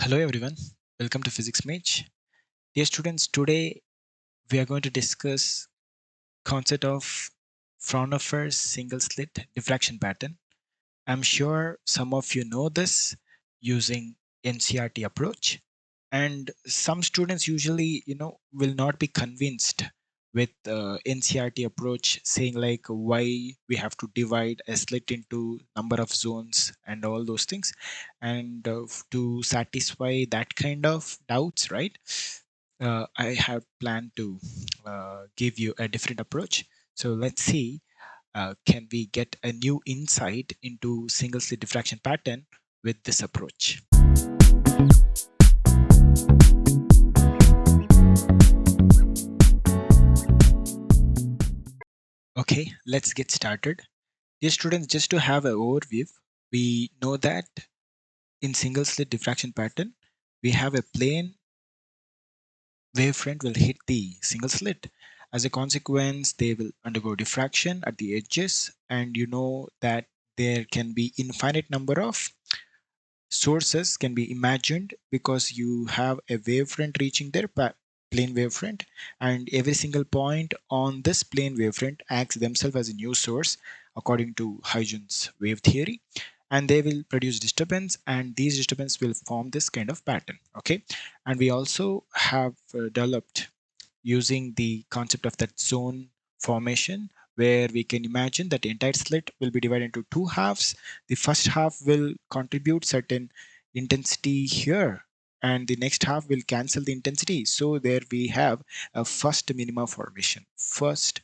Hello everyone, welcome to Physics Mage. Dear students, today we are going to discuss concept of Fraunhofer's single slit diffraction pattern. I'm sure some of you know this using NCRT approach, and some students usually will not be convinced with NCRT approach, saying like why we have to divide a slit into number of zones and all those things, and to satisfy that kind of doubts, right? I have planned to give you a different approach. So let's see, can we get a new insight into single slit diffraction pattern with this approach? Okay, let's get started. Dear students, just to have an overview, we know that in single slit diffraction pattern, we have a plane wavefront will hit the single slit. As a consequence, they will undergo diffraction at the edges, and you know that there can be infinite number of sources can be imagined because you have a wavefront reaching their plane wavefront, and every single point on this plane wavefront acts themselves as a new source according to Huygens wave theory, and they will produce disturbance, and these disturbance will form this kind of pattern. Okay, and we also have developed using the concept of that zone formation, where we can imagine that the entire slit will be divided into two halves. The first half will contribute certain intensity here, and the next half will cancel the intensity. So there we have a first minima formation. First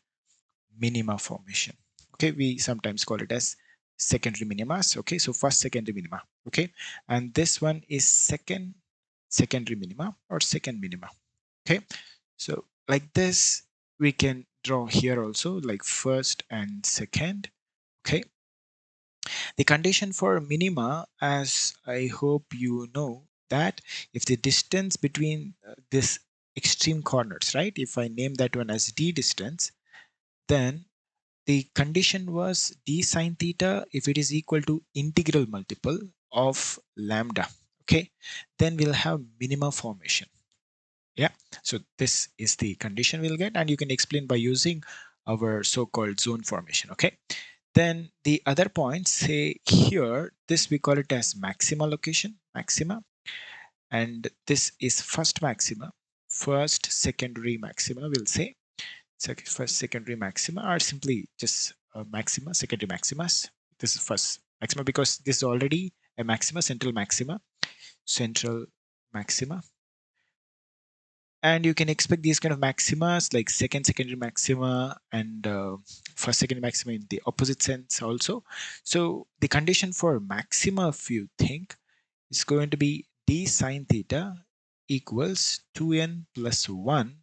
minima formation. Okay, we sometimes call it as secondary minimas. Okay, so first secondary minima. Okay, and this one is second secondary minima or second minima. Okay, so like this we can draw here also like first and second. Okay, the condition for minima, as I hope you know, that if the distance between this extreme corners, right, if I name that one as d distance, then the condition was d sine theta if it is equal to integral multiple of lambda. Okay, then we'll have minima formation. Yeah, so this is the condition we'll get, and you can explain by using our so-called zone formation. Okay, then the other points, say here, this we call it as maxima location, maxima, and this is first maxima, first secondary maxima, we'll say. First secondary maxima are simply just maxima, secondary maximas. This is first maxima because this is already a maxima, central maxima, and you can expect these kind of maximas like second secondary maxima and first secondary maxima in the opposite sense also. So the condition for maxima, if you think, is going to be d sine theta equals 2n plus 1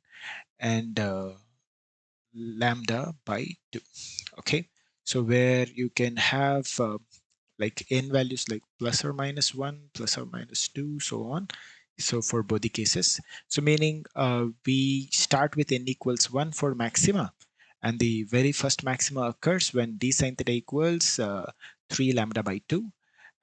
and lambda by 2. Okay, so where you can have like n values like plus or minus 1, plus or minus 2, so on. So for both the cases, so meaning we start with n equals 1 for maxima, and the very first maxima occurs when d sine theta equals 3 lambda by 2.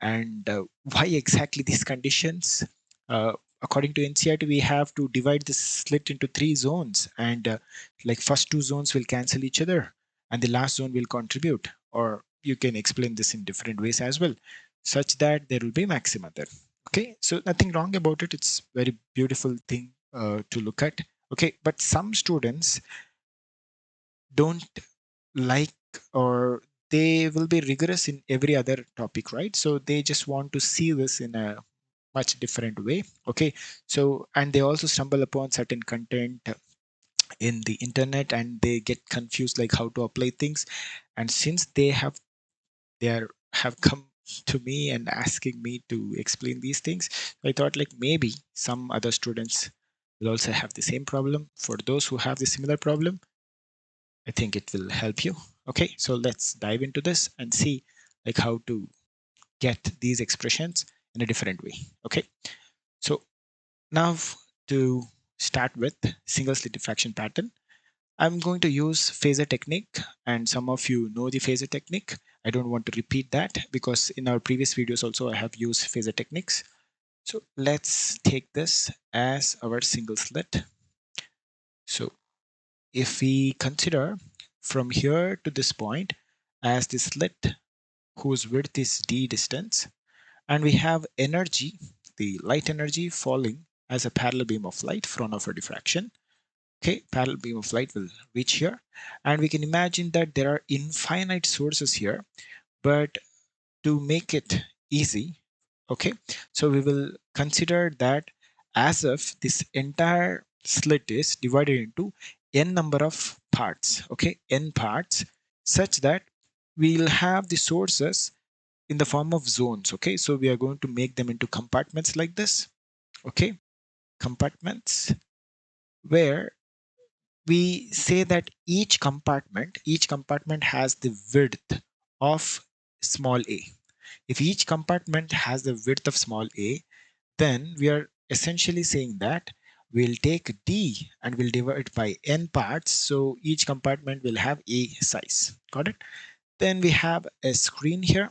And why exactly these conditions? uh, According to NCRT, we have to divide this slit into three zones, and like first two zones will cancel each other and the last zone will contribute, or you can explain this in different ways as well, such that there will be maxima there. Okay, so nothing wrong about it, it's very beautiful thing to look at. Okay, but some students don't like, or they will be rigorous in every other topic, right? So they just want to see this in a much different way. Okay, so and they also stumble upon certain content in the internet and they get confused like how to apply things. And since have come to me and asking me to explain these things, I thought like maybe some other students will also have the same problem. For those who have the similar problem, I think it will help you. Okay, so let's dive into this and see like how to get these expressions in a different way. Okay, so now to start with single slit diffraction pattern, I'm going to use Phasor technique, and some of you know the Phasor technique. I don't want to repeat that because in our previous videos also I have used Phasor techniques. So let's take this as our single slit. So if we consider from here to this point as the slit whose width is d distance, and we have energy, the light energy falling as a parallel beam of light, Fraunhofer diffraction. Okay, parallel beam of light will reach here, and we can imagine that there are infinite sources here, but to make it easy, okay, so we will consider that as if this entire slit is divided into n number of parts, okay, n parts, such that we'll have the sources in the form of zones. Okay, so we are going to make them into compartments like this. Okay, compartments where we say that each compartment has the width of small a. If each compartment has the width of small a, then we are essentially saying that we'll take d and we'll divide it by n parts, so each compartment will have a size. Got it? Then we have a screen here.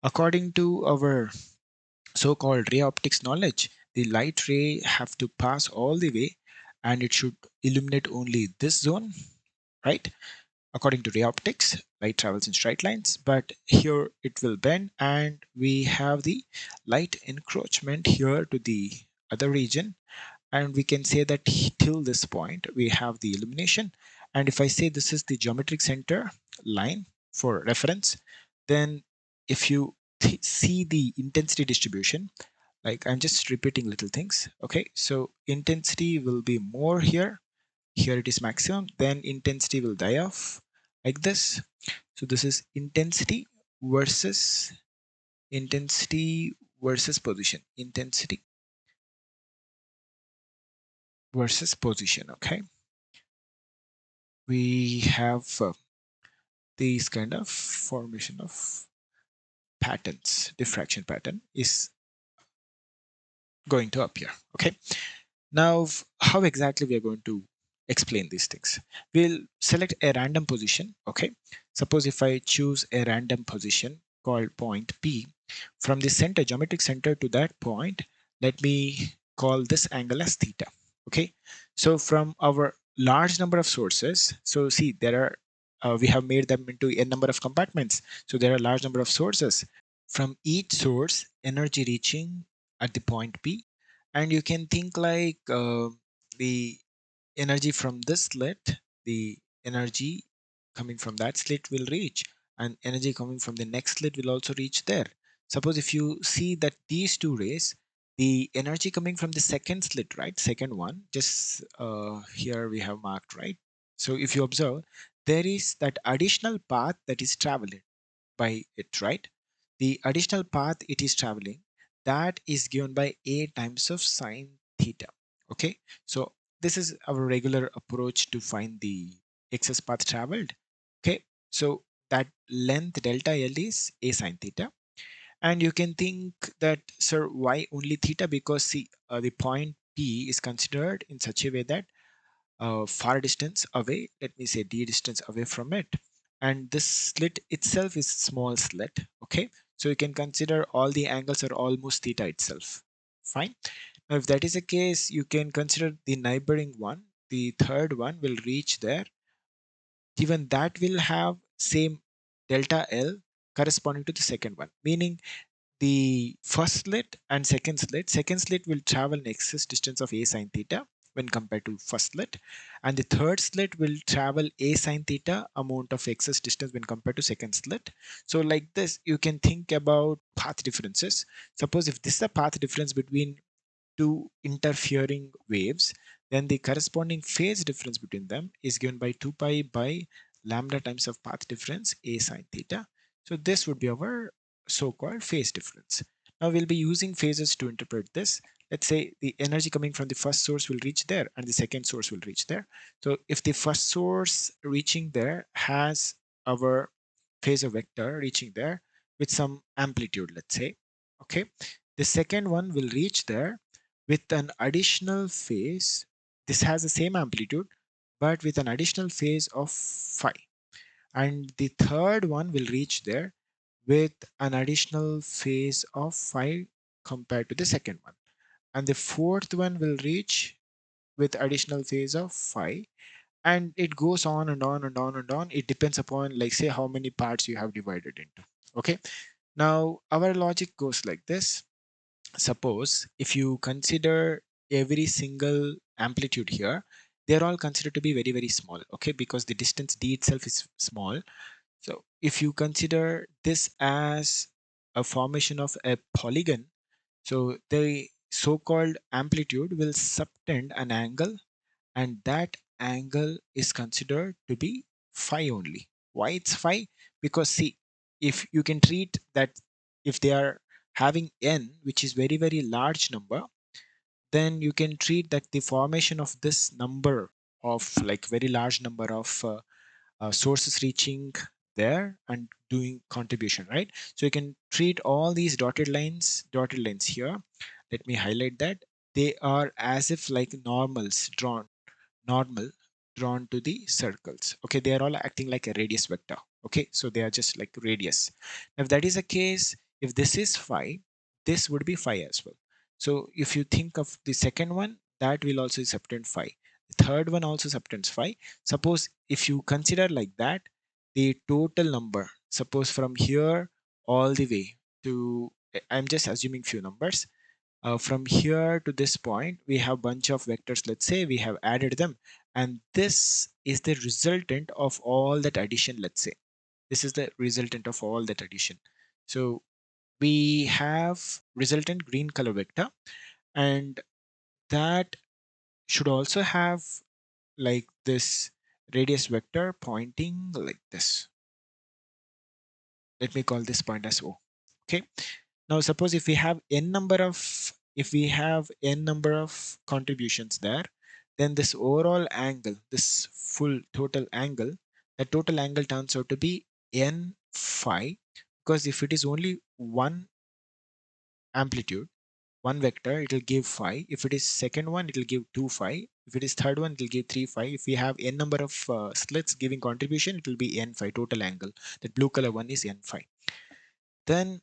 According to our so-called ray optics knowledge, the light ray have to pass all the way and it should illuminate only this zone, right? According to ray optics, light travels in straight lines, but here it will bend and we have the light encroachment here to the other region, and we can say that till this point we have the illumination. And if I say this is the geometric center line for reference, then if you see the intensity distribution, like I'm just repeating little things, okay, so intensity will be more here, here it is maximum, then intensity will die off like this. So this is versus intensity versus position, intensity versus position. Okay, we have these kind of formation of patterns, diffraction pattern is going to appear. Okay, now how exactly we are going to explain these things? We'll select a random position. Okay, suppose if I choose a random position called point P, from the center, geometric center to that point, let me call this angle as theta. Okay, so from our large number of sources, so see there are we have made them into n number of compartments, so there are large number of sources. From each source, energy reaching at the point P, and you can think like the energy from this slit, the energy coming from that slit will reach, and energy coming from the next slit will also reach there. Suppose if you see that these two rays, the energy coming from the second slit, right, second one, just here we have marked, right? So if you observe, there is that additional path that is traveled by it, right? The additional path it is traveling, that is given by a times of sine theta. Okay, so this is our regular approach to find the excess path traveled. Okay, so that length delta L is a sine theta, and you can think that, sir, why only theta? Because see, the point P is considered in such a way that far distance away, let me say d distance away from it, and this slit itself is small slit. Okay, so you can consider all the angles are almost theta itself. Fine. Now if that is the case, you can consider the neighboring one, the third one will reach there, even that will have same delta L corresponding to the second one, meaning the first slit and second slit will travel an excess distance of a sine theta when compared to first slit, and the third slit will travel a sine theta amount of excess distance when compared to second slit. So like this you can think about path differences. Suppose if this is a path difference between two interfering waves, then the corresponding phase difference between them is given by 2 pi by lambda times of path difference a sine theta. So this would be our so-called phase difference. Now we'll be using phases to interpret this. Let's say the energy coming from the first source will reach there and the second source will reach there. So if the first source reaching there has our phasor vector reaching there with some amplitude, let's say, okay, the second one will reach there with an additional phase. This has the same amplitude but with an additional phase of phi, and the third one will reach there with an additional phase of phi compared to the second one. And the fourth one will reach with additional phase of phi. And it goes on and on and on and on. It depends upon, like, say, how many parts you have divided into. Okay. Now, our logic goes like this. Suppose if you consider every single amplitude here, they're all considered to be very, very small. Okay. Because the distance d itself is small. So if you consider this as a formation of a polygon, so the so-called amplitude will subtend an angle, and that angle is considered to be phi only. Why it's phi? Because see, if you can treat that, if they are having n, which is very, very large number, then you can treat that the formation of this number of like very large number of sources reaching there and doing contribution, right? So you can treat all these dotted lines here. Let me highlight that. They are as if like normal drawn to the circles. Okay, they are all acting like a radius vector. Okay, so they are just like radius. Now, if that is the case, if this is phi, this would be phi as well. So if you think of the second one, that will also subtend phi. The third one also subtends phi. Suppose if you consider like that, the total number, suppose from here all the way to, I'm just assuming few numbers, from here to this point we have bunch of vectors. Let's say we have added them, and this is the resultant of all that addition. Let's say this is the resultant of all that addition. So we have resultant green color vector, and that should also have like this radius vector pointing like this. Let me call this point as O. Okay. Now suppose if we have n number of contributions there, then this overall angle, this full total angle, the total angle turns out to be n phi, because if it is only one amplitude, one vector, it will give phi. If it is second one, it will give 2 phi. If it is third one, it will give 3 phi. If we have n number of slits giving contribution, it will be n phi total angle. That blue color one is n phi. Then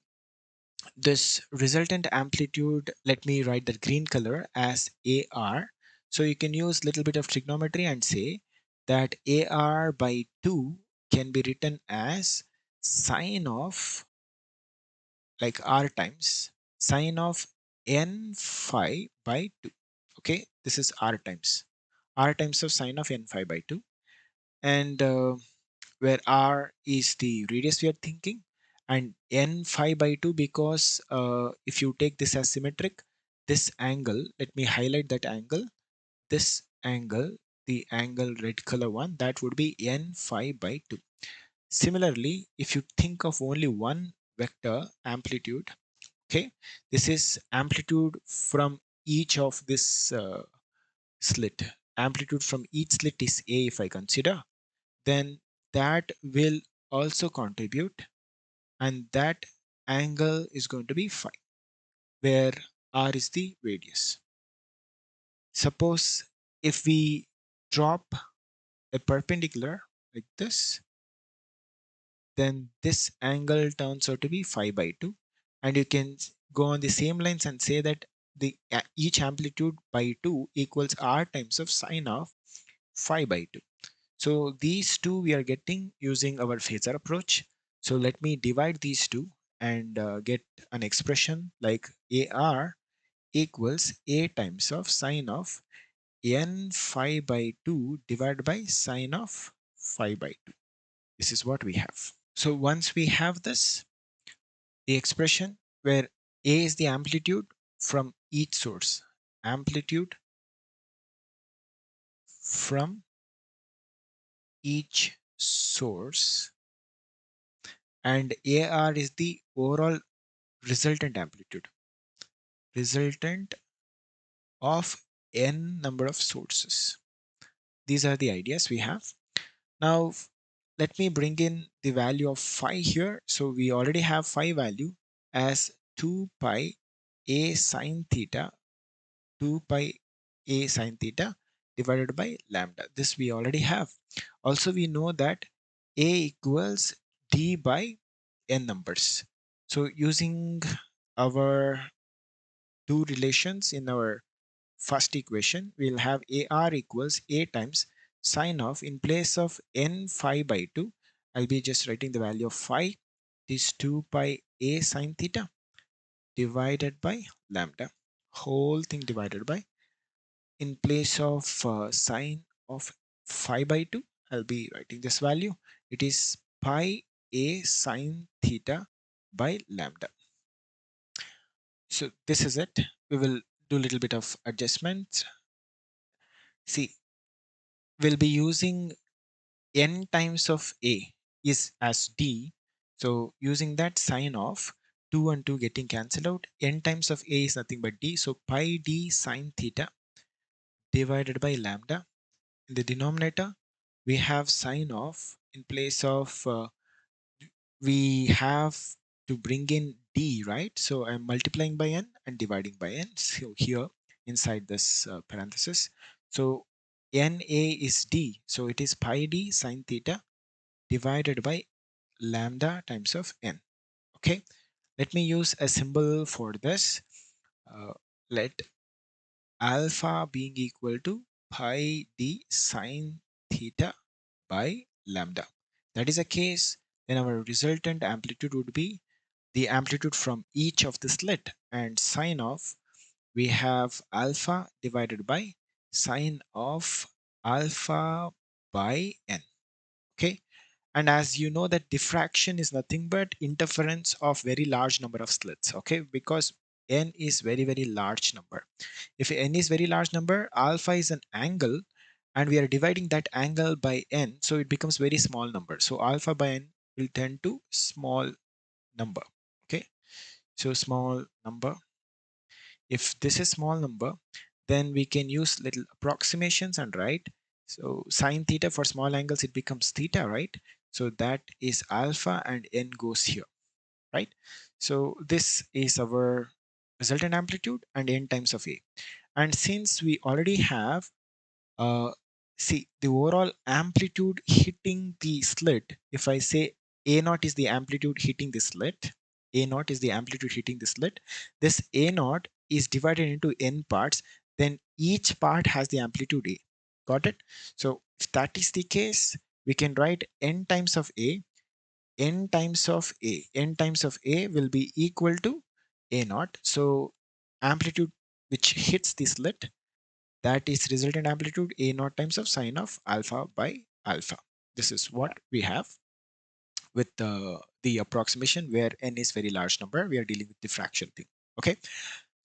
this resultant amplitude, let me write the green color as AR. So you can use little bit of trigonometry and say that AR by 2 can be written as sine of like R times sine of n phi by 2. Okay, this is R times of sine of n phi by 2. And where R is the radius we are thinking, and n phi by 2 because if you take this as symmetric, this angle, let me highlight that angle, this angle, the angle red color one, that would be n phi by 2. Similarly, if you think of only one vector amplitude, okay, this is amplitude from each of this slit. Amplitude from each slit is A if I consider, then that will also contribute, and that angle is going to be phi, where r is the radius. Suppose if we drop a perpendicular like this, then this angle turns out to be phi by 2, and you can go on the same lines and say that the each amplitude by 2 equals r times of sine of phi by 2. So these two we are getting using our phasor approach. So let me divide these two and get an expression like AR equals A times of sine of n phi by 2 divided by sine of phi by 2. This is what we have. So once we have this, the expression where A is the amplitude from each source, amplitude from each source, and AR is the overall resultant amplitude, resultant of n number of sources. These are the ideas we have. Now let me bring in the value of phi here. So we already have phi value as 2 pi a sine theta, 2 pi a sine theta divided by lambda. This we already have. Also we know that a equals d by n numbers. So using our two relations in our first equation. We'll have AR equals A times sine of, in place of n phi by 2, I'll be just writing the value of phi. This 2 pi A sine theta divided by lambda. Whole thing divided by, in place of sine of phi by 2, I'll be writing this value. It is pi A sine theta by lambda. So this is it. We will do a little bit of adjustments. See, we'll be using n times of A is as D. So using that, sine of 2 and 2 getting cancelled out. N times of A is nothing but D. So pi D sine theta divided by lambda. In the denominator, we have sine of, in place of we have to bring in D, right? So I'm multiplying by n and dividing by n. So here inside this parenthesis. So NA is D. So it is pi D sine theta divided by lambda times of n. Okay, let me use a symbol for this. Let alpha being equal to pi d sine theta by lambda. That is a case, then our resultant amplitude would be the amplitude from each of the slit, and sine of, we have alpha divided by sine of alpha by n. Okay, and as you know that diffraction is nothing but interference of very large number of slits. Okay, because n is very large number. If n is very large number, alpha is an angle and we are dividing that angle by n, so it becomes very small number. So alpha by n will tend to small number. Okay, so small number. If this is small number, then we can use little approximations and write, so sine theta for small angles, it becomes theta, right? So that is alpha and n goes here, right? So this is our resultant amplitude and n times of A. And since we already have see the overall amplitude hitting the slit, if I say A naught is the amplitude hitting the slit, A naught is the amplitude hitting the slit, this A naught is divided into n parts, then each part has the amplitude A. Got it? So if that is the case, we can write n times of A, n times of A, n times of A will be equal to A naught. So amplitude which hits the slit, that is resultant amplitude A naught times of sine of alpha by alpha. This is what we have with the approximation where n is very large number. We are dealing with diffraction thing. Okay.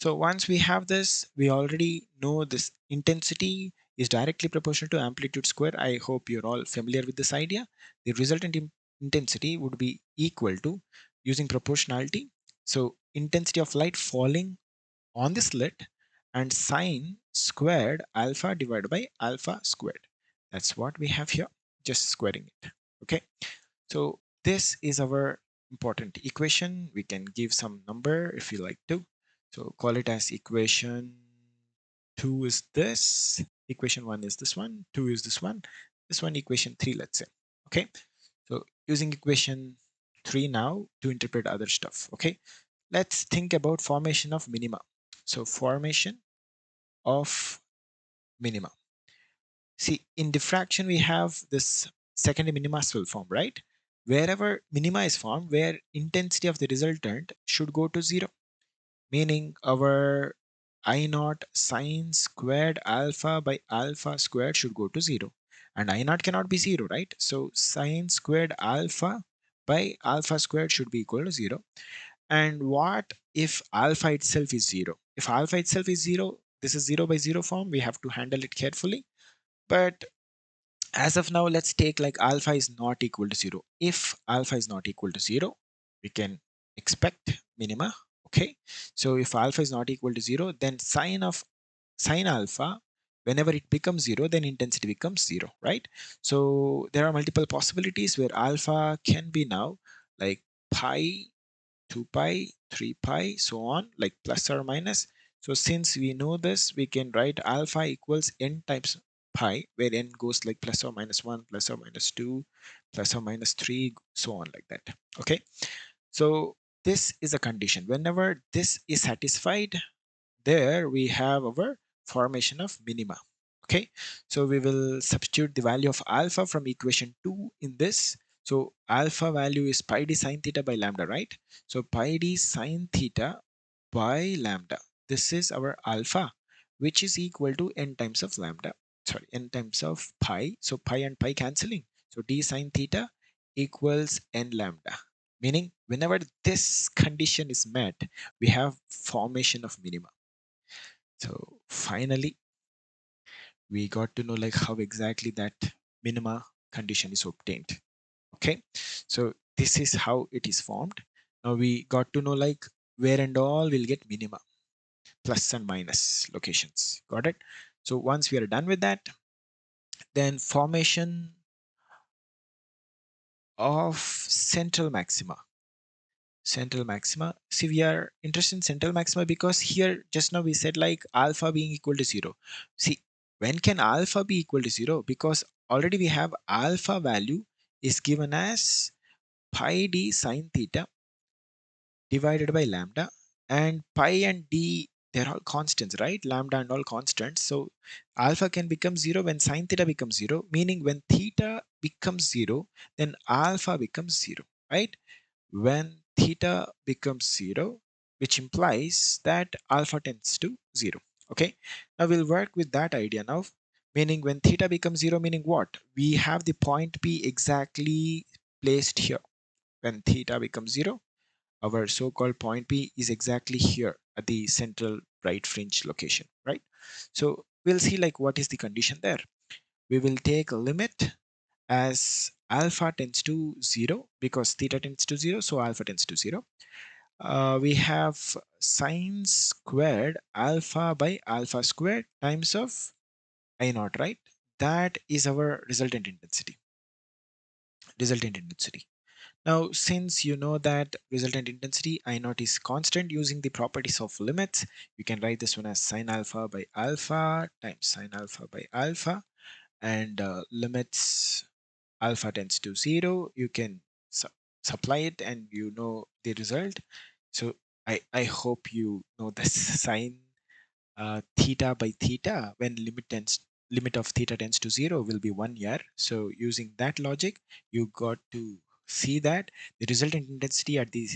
So once we have this, we already know this intensity is directly proportional to amplitude square. I hope you're all familiar with this idea. The resultant intensity would be equal to, using proportionality, so intensity of light falling on the slit and sine squared alpha divided by alpha squared. That's what we have here, just squaring it. Okay, so this is our important equation. We can give some number if you like to. So call it as equation 2 is this, equation 1 is this one, 2 is this one equation 3, let's say. Okay, so using equation 3 now to interpret other stuff. Okay, let's think about formation of minima. So formation of minima. See, in diffraction, we have this secondary minima will form, right? Wherever minima is formed, where intensity of the resultant should go to 0, meaning our I naught sine squared alpha by alpha squared should go to 0. And I naught cannot be 0, right? So sine squared alpha by alpha squared should be equal to 0. And what if alpha itself is 0? If alpha itself is 0, this is 0 by 0 form. We have to handle it carefully. But as of now, let's take like alpha is not equal to 0. If alpha is not equal to 0, we can expect minima. Okay. So if alpha is not equal to 0, then sine alpha, whenever it becomes 0, then intensity becomes 0, right? So there are multiple possibilities where alpha can be now like pi, 2 pi, 3 pi, so on, like plus or minus. So since we know this, we can write alpha equals n times pi, where n goes like plus or minus 1, plus or minus 2, plus or minus 3, so on like that. Okay. So this is a condition. Whenever this is satisfied, there we have our formation of minima. Okay, so we will substitute the value of alpha from equation 2 in this. So alpha value is pi d sine theta by lambda, right? So pi d sine theta by lambda, this is our alpha, which is equal to n times of lambda, sorry, n times of pi. So pi and pi cancelling, so d sine theta equals n lambda, meaning whenever this condition is met, we have formation of minima. So finally, we got to know like how exactly that minima condition is obtained. Okay, so this is how it is formed. Now we got to know like where and all will get minima, plus and minus locations. Got it? So once we are done with that, then formation of central maxima. Central maxima. See, we are interested in central maxima because here just now we said like alpha being equal to 0. See, when can alpha be equal to 0? Because already we have alpha value is given as pi d sine theta divided by lambda, and pi and d, they're all constants, right? Lambda and all constants. So alpha can become 0 when sine theta becomes 0, meaning when theta becomes 0, then alpha becomes 0, right? When theta becomes 0, which implies that alpha tends to 0. Okay, now we'll work with that idea now, meaning when theta becomes 0, meaning what? We have the point P exactly placed here. When theta becomes 0, our so-called point P is exactly here at the central right fringe location, right? So we'll see like what is the condition there. We will take a limit as alpha tends to 0 because theta tends to 0, so alpha tends to 0. We have sine squared alpha by alpha squared times of I naught, right? That is our resultant intensity. Resultant intensity. Now, since you know that resultant intensity I naught is constant using the properties of limits, you can write this one as sine alpha by alpha times sine alpha by alpha, and limits alpha tends to 0, you can supply it and you know the result. So I hope you know the sine theta by theta when limit of theta tends to 0 will be 1 year. So using that logic, you got to see that the resultant intensity at the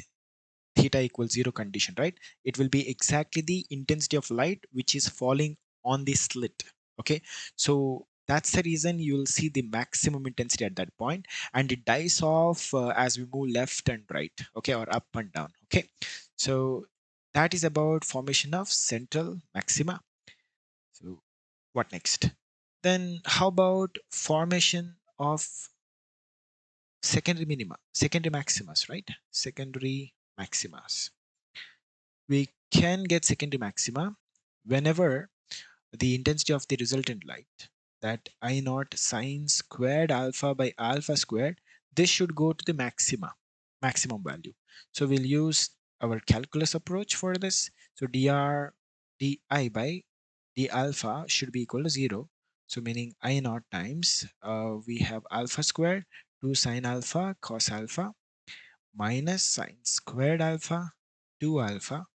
theta equals 0 condition, right? It will be exactly the intensity of light which is falling on the slit. Okay, so that's the reason you'll see the maximum intensity at that point, and it dies off as we move left and right, okay, or up and down. Okay, so that is about formation of central maxima. So what next? Then how about formation of secondary minima, secondary maximas, right? Secondary maximas. We can get secondary maxima whenever the intensity of the resultant light, that I naught sine squared alpha by alpha squared, this should go to the maximum value. So we'll use our calculus approach for this. So dr di by d alpha should be equal to 0. So meaning I naught times we have alpha squared 2 sine alpha cos alpha minus sine squared alpha 2 alpha,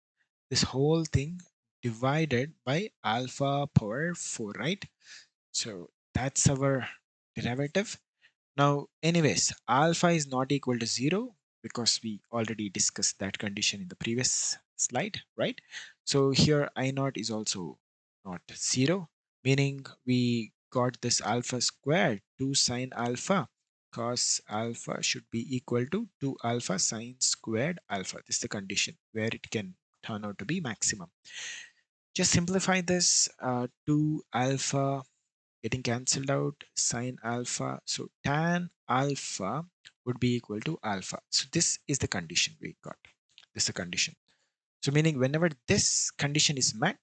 this whole thing divided by alpha power 4, right? So that's our derivative. Now, anyways, alpha is not equal to 0 because we already discussed that condition in the previous slide, right? So here I naught is also not 0, meaning we got this alpha squared 2 sine alpha cos alpha should be equal to 2 alpha sine squared alpha. This is the condition where it can turn out to be maximum. Just simplify this 2 alpha getting cancelled out, sine alpha. So tan alpha would be equal to alpha. So this is the condition we got. This is the condition. So meaning whenever this condition is met,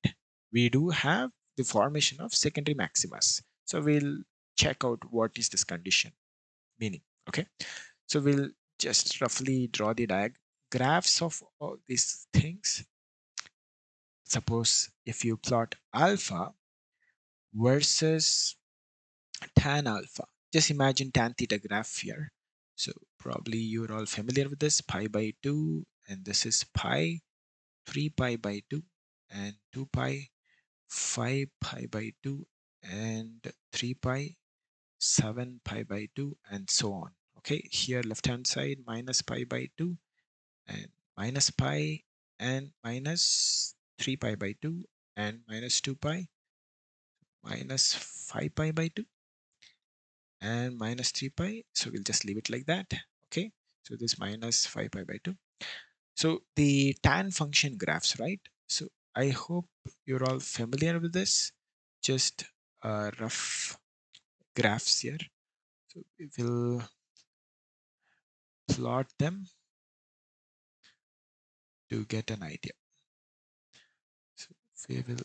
we do have the formation of secondary maximas. So we'll check out what is this condition meaning. Okay. So we'll just roughly draw the graphs of all these things. Suppose if you plot alpha versus tan alpha. Just imagine tan theta graph here. So probably you're all familiar with this pi by 2, and this is pi 3 pi by 2. and 2 pi, 5 pi by 2, and 3 pi, 7 pi by 2, and so on. Okay, here left hand side minus pi by 2 and minus pi and minus 3 pi by 2 and minus 2 pi minus 5 pi by 2 and minus 3 pi. So we'll just leave it like that. Okay, so this minus 5 pi by 2. So the tan function graphs, right? So I hope you're all familiar with this. Just rough graphs here. So we will plot them to get an idea. So we will,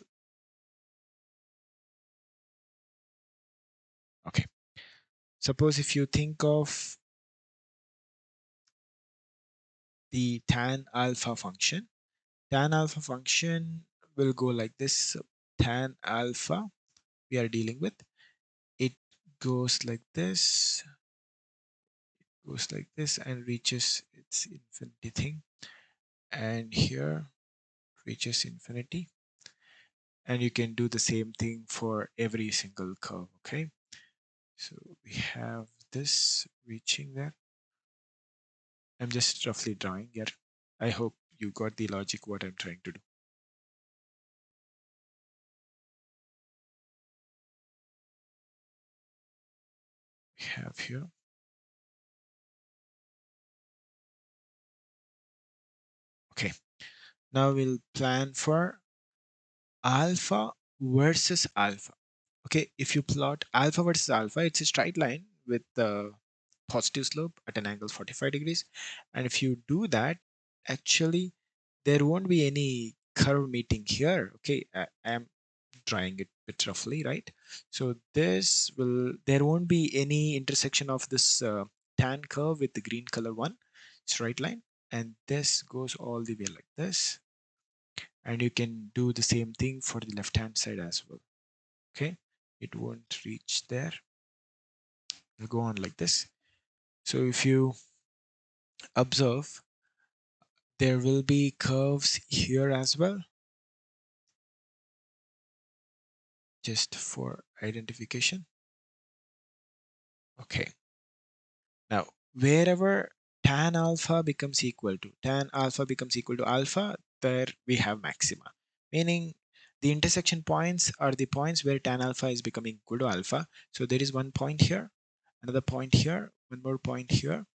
okay. Suppose if you think of the tan alpha function will go like this. So tan alpha we are dealing with, it goes like this, and reaches its infinity thing, and here reaches infinity, and you can do the same thing for every single curve. Okay, so we have this reaching there. I'm just roughly drawing here. I hope you got the logic what I'm trying to do. We have here, okay, now we'll plan for alpha versus alpha. Okay, if you plot alpha versus alpha, it's a straight line with the positive slope at an angle 45 degrees. And if you do that, actually, there won't be any curve meeting here. Okay, I am drawing it a bit roughly, right? So there won't be any intersection of this tan curve with the green color one, straight line. And this goes all the way like this. And you can do the same thing for the left hand side as well. Okay, it won't reach there. It'll go on like this. So if you observe, there will be curves here as well, just for identification. Okay, now wherever tan alpha becomes equal to alpha, there we have maxima, meaning the intersection points are the points where tan alpha is becoming equal to alpha. So there is one point here, another point here, one more point here.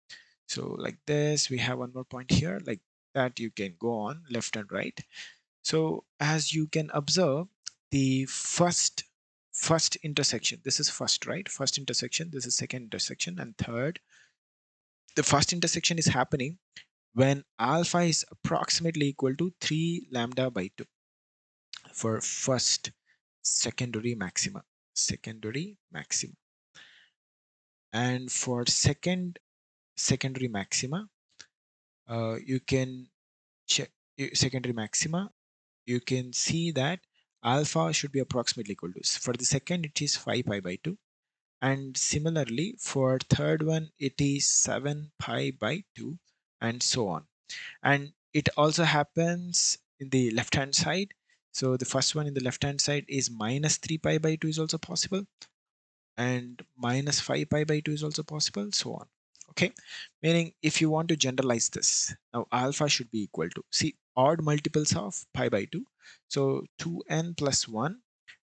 So like this, we have one more point here, like that. You can go on left and right. So as you can observe, the first intersection, this is first, right? First intersection, this is second intersection, and third. The first intersection is happening when alpha is approximately equal to 3 lambda by 2 for first secondary maxima. Secondary maxima. And for secondary maxima, you can check secondary maxima. You can see that alpha should be approximately equal to, for the second it is 5 pi by 2, and similarly for third one it is 7 pi by 2, and so on. And it also happens in the left hand side. So the first one in the left hand side is minus 3 pi by 2 is also possible, and minus 5 pi by 2 is also possible, so on. Okay, meaning if you want to generalize this, now alpha should be equal to, see, odd multiples of pi by 2. So 2n plus 1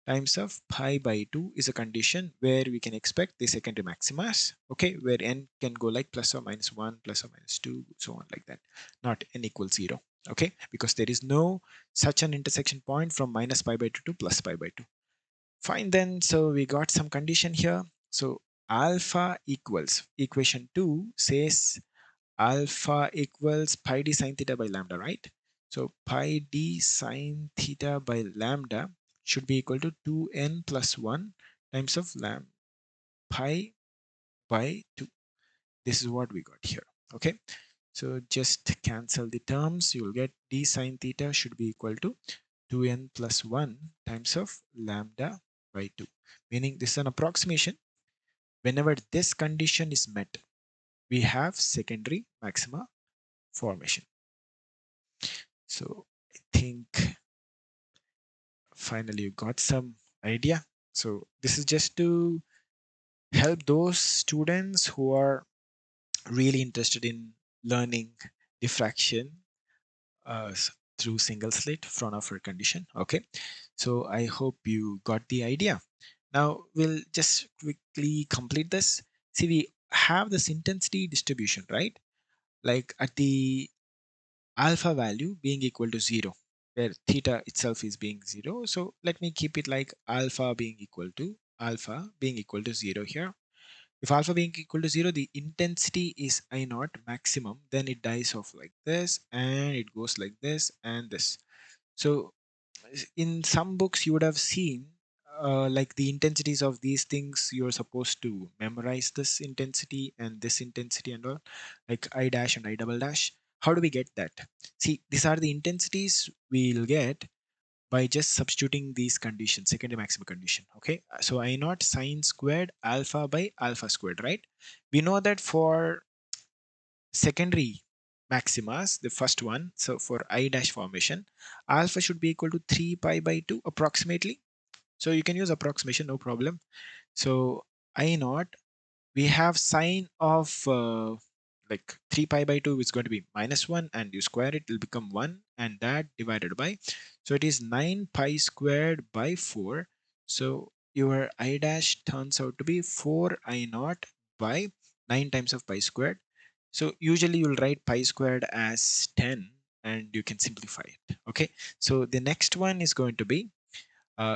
times of pi by 2 is a condition where we can expect the secondary maximas, okay, where n can go like plus or minus 1, plus or minus 2, so on like that, not n equals 0. Okay, because there is no such an intersection point from minus pi by 2 to plus pi by 2. Fine then, so we got some condition here. So alpha equals, equation 2 says alpha equals pi d sine theta by lambda, right? So pi d sine theta by lambda should be equal to 2n plus 1 times of pi by 2. This is what we got here. Okay, so just cancel the terms. You will get d sine theta should be equal to 2n plus 1 times of lambda by 2, meaning this is an approximation. Whenever this condition is met, we have secondary maxima formation. So I think finally you got some idea. So this is just to help those students who are really interested in learning diffraction through single slit Fraunhofer condition. Okay, so I hope you got the idea. Now we'll just quickly complete this. See, we have this intensity distribution, right? Like at the alpha value being equal to 0, where theta itself is being 0. So let me keep it like alpha being equal to 0 here. If alpha being equal to 0, the intensity is I naught maximum, then it dies off like this and it goes like this and this. So in some books you would have seen like the intensities of these things, you're supposed to memorize this intensity and this intensity and all, like I dash and I double dash. How do we get that? See, these are the intensities we'll get by just substituting these conditions, secondary maximum condition. Okay, so I naught sine squared alpha by alpha squared, right? We know that for secondary maximas, the first one, so for I dash formation, alpha should be equal to 3 pi by 2 approximately. So you can use approximation, no problem. So I naught, we have sine of like 3 pi by 2 is going to be -1, and you square it will become 1, and that divided by, so it is 9 pi squared by 4. So your I dash turns out to be 4 I naught by 9 times of pi squared. So usually you'll write pi squared as 10 and you can simplify it. Okay, so the next one is going to be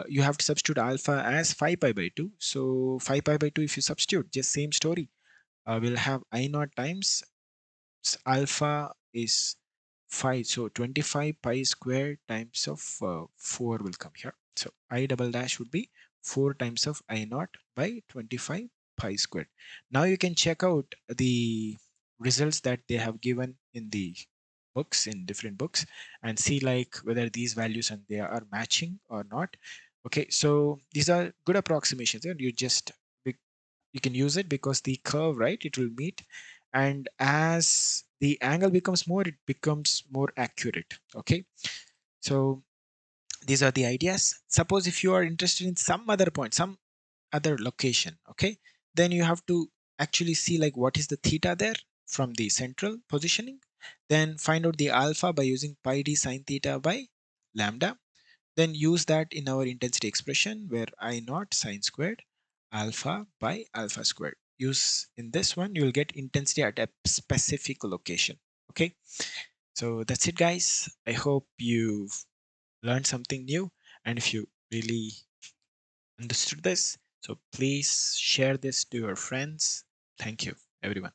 you have to substitute alpha as 5 pi by 2. So 5 pi by 2, if you substitute, just same story. We'll have I naught times alpha is 5. So 25 pi squared times of 4 will come here. So I double dash would be 4 times of I naught by 25 pi squared. Now you can check out the results that they have given in the books, in different books, and see like whether these values and they are matching or not. Okay, so these are good approximations, and you just you can use it because the curve, right, it will meet, and as the angle becomes more, it becomes more accurate. Okay, so these are the ideas. Suppose if you are interested in some other point, some other location, okay, then you have to actually see like what is the theta there from the central positioning, then find out the alpha by using pi d sine theta by lambda, then use that in our intensity expression where I naught sine squared alpha by alpha squared. Use in this one, you'll get intensity at a specific location. Okay, so that's it, guys. I hope you've learned something new. And if you really understood this, so please share this to your friends. Thank you, everyone.